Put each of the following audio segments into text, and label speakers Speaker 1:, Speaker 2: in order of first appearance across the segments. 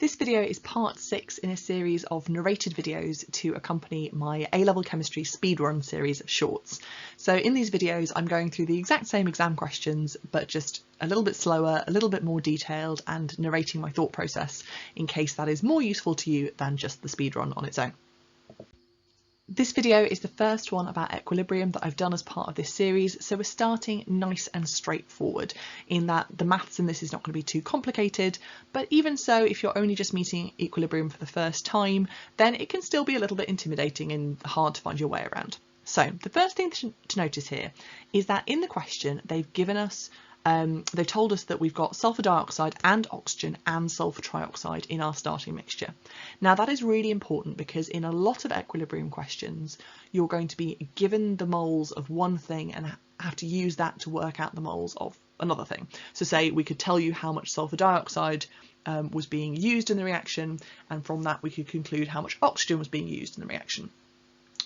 Speaker 1: This video is part 6 in a series of narrated videos to accompany my A-level chemistry speedrun series of shorts. So in these videos I'm going through the exact same exam questions but just a little bit slower, a little bit more detailed, and narrating my thought process in case that is more useful to you than just the speedrun on its own. This video is the first one about equilibrium that I've done as part of this series, so we're starting nice and straightforward in that the maths in this is not going to be too complicated, but even so, if you're only just meeting equilibrium for the first time, then it can still be a little bit intimidating and hard to find your way around. So the first thing to notice here is that in the question they've given us they've told us that we've got sulfur dioxide and oxygen and sulfur trioxide in our starting mixture. Now that is really important because in a lot of equilibrium questions you're going to be given the moles of one thing and have to use that to work out the moles of another thing. So say we could tell you how much sulfur dioxide was being used in the reaction, and from that we could conclude how much oxygen was being used in the reaction.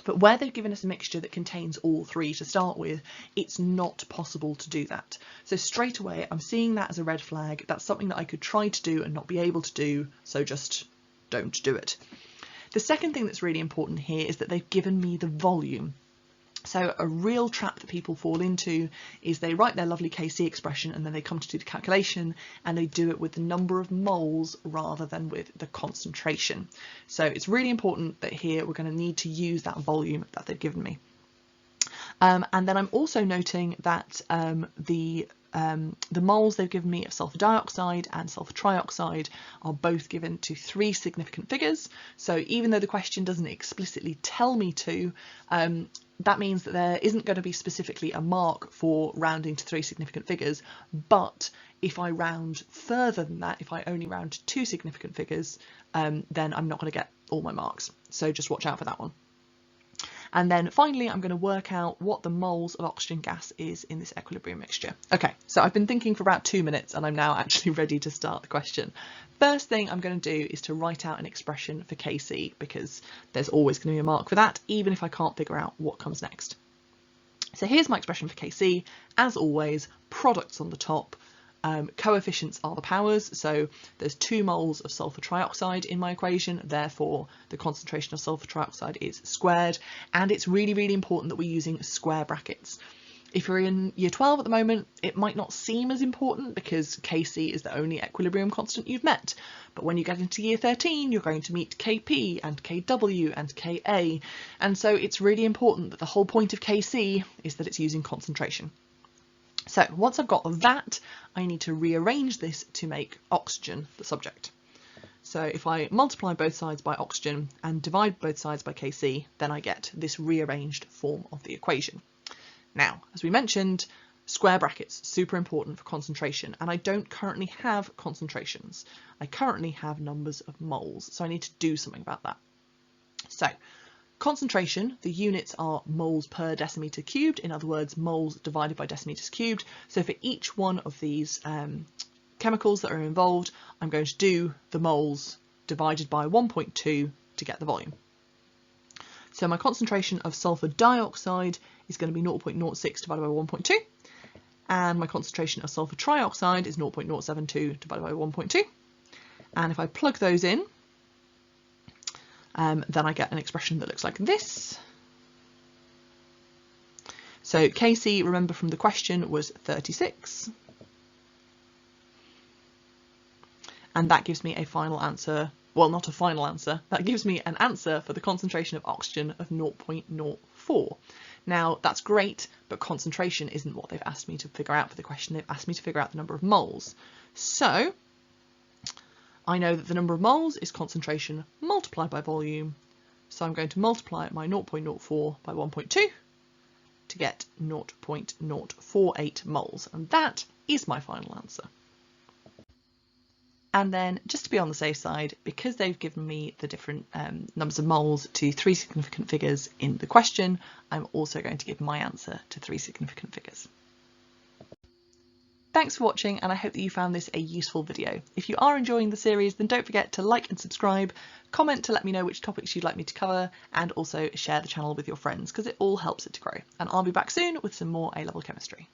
Speaker 1: But where they've given us a mixture that contains all three to start with, it's not possible to do that. So straight away, I'm seeing that as a red flag. That's something that I could try to do and not be able to do, so just don't do it. The second thing that's really important here is that they've given me the volume. So a real trap that people fall into is they write their lovely Kc expression and then they come to do the calculation and they do it with the number of moles rather than with the concentration. So it's really important that here we're going to need to use that volume that they've given me. And then I'm also noting that the moles they've given me of sulfur dioxide and sulfur trioxide are both given to 3 significant figures. So even though the question doesn't explicitly tell me to, that means that there isn't going to be specifically a mark for rounding to 3 significant figures, but if I round further than that, if I only round to 2 significant figures, then I'm not going to get all my marks. So just watch out for that one. And then finally, I'm going to work out what the moles of oxygen gas is in this equilibrium mixture. Okay, so I've been thinking for about 2 minutes and I'm now actually ready to start the question. First thing I'm going to do is to write out an expression for Kc, because there's always going to be a mark for that, even if I can't figure out what comes next. So here's my expression for Kc. As always, products on the top. Coefficients are the powers, so there's 2 moles of sulfur trioxide in my equation, therefore the concentration of sulfur trioxide is squared, and it's really important that we're using square brackets. If you're in year 12 at the moment, it might not seem as important because Kc is the only equilibrium constant you've met, but when you get into year 13 you're going to meet Kp and Kw and Ka, and so it's really important that the whole point of Kc is that it's using concentration. So once I've got that, I need to rearrange this to make oxygen the subject. So if I multiply both sides by oxygen and divide both sides by Kc, then I get this rearranged form of the equation. Now, as we mentioned, square brackets, super important for concentration, and I don't currently have concentrations. I currently have numbers of moles, so I need to do something about that. So concentration, the units are moles per decimeter cubed, in other words, moles divided by decimeters cubed. So for each one of these chemicals that are involved, I'm going to do the moles divided by 1.2 to get the volume. So my concentration of sulfur dioxide is going to be 0.06 divided by 1.2, and my concentration of sulfur trioxide is 0.072 divided by 1.2. And if I plug those in, then I get an expression that looks like this. So Kc, remember from the question, was 36. And that gives me a final answer, well, not a final answer, that gives me an answer for the concentration of oxygen of 0.04. Now that's great, but concentration isn't what they've asked me to figure out for the question. They've asked me to figure out the number of moles. So I know that the number of moles is concentration multiplied by volume, so I'm going to multiply my 0.04 by 1.2 to get 0.048 moles, and that is my final answer. And then, just to be on the safe side, because they've given me the different numbers of moles to 3 significant figures in the question, I'm also going to give my answer to 3 significant figures. Thanks for watching, and I hope that you found this a useful video. If you are enjoying the series, then don't forget to like and subscribe, comment to let me know which topics you'd like me to cover, and also share the channel with your friends because it all helps it to grow. And I'll be back soon with some more A-level chemistry.